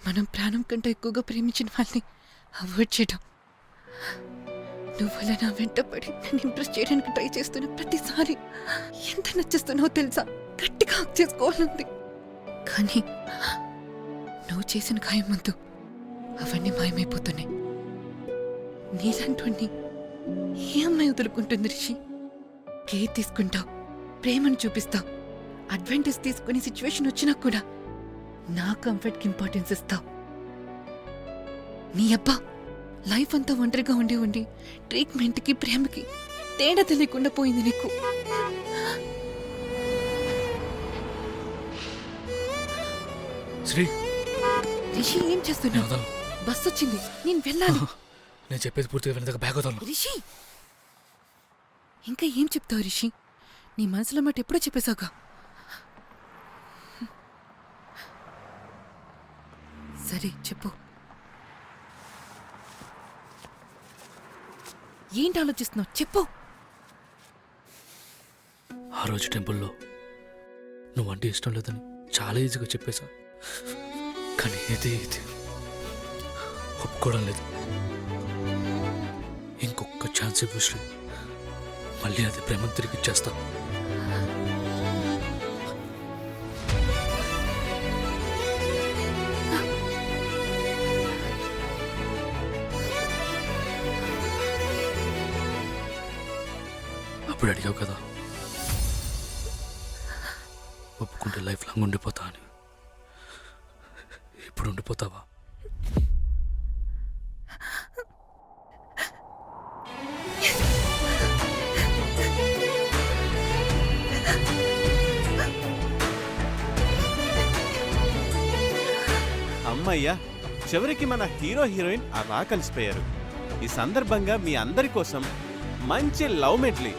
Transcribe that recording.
మనం ప్రాణం కంటే ఎక్కువగా ప్రేమించిన వాళ్ళని అవాయిడ్ చేయడం. నువ్వలా నా వెంట పడి నన్ను ఇంప్రెస్ చేయడానికి ట్రై చేస్తున్న ప్రతిసారి ఎంత నచ్చేస్తున్నావో తెలుసా? గట్టిగా హక్ చేసుకోవాలంది. కానీ నువ్వు చేసిన ఖాయం ముందు అవన్నీ మాయమైపోతున్నాయి. నీలాంటి ఏ అమ్మాయి వదులుకుంటుంది రిషి? కేర్ తీసుకుంటావు, ప్రేమను చూపిస్తావు, అడ్వాంటేజ్ తీసుకునే సిచ్యువేషన్ వచ్చినా కూడా నా కంఫర్ట్కి ఇంపార్టెన్స్ ఇస్తావు. నీ అబ్బా లైఫ్ అంతా ఒంటరిగా ఉండి ఉండి ట్రీట్మెంట్కి ప్రేమకి తేడా తెలియకుండా పోయింది నీకు. శ్రీ, రిషి ఏం చేస్తున్నావు? బస్ వచ్చింది, నేను వెళ్ళాలి. నేను చెప్పేది పూర్తిగా వినదాకా బ్యాగ్ వదలను. రిషి ఇంకా ఏం చెప్తావు రిషి? నీ మనసులో మాట ఎప్పుడో చెప్పేశావుగా. సరే చెప్పు. ఏంటి ఆలోచిస్తున్నావు? చెప్పు. ఆ రోజు టెంపుల్లో నువ్వంటే ఇష్టం లేదని చాలా ఈజీగా చెప్పేశా. కానీ ఇది ఒప్పుకోవడం లేదు. ఇంకొక ఛాన్స్ ఇవ్వు శ్రీ, మళ్ళీ అది ప్రేమ తిరిగి ఇచ్చేస్తా. అప్పుడు అడిగావు కదా ఒప్పుకుంటే లైఫ్ లాంగ్ ఉండిపోతా అని. ఇప్పుడు ఉండిపోతావా? అమ్మయ్యా, చివరికి మన హీరో హీరోయిన్ అలా కలిసిపోయారు. ఈ సందర్భంగా మీ అందరి కోసం మంచి లవ్ మెడ్లీ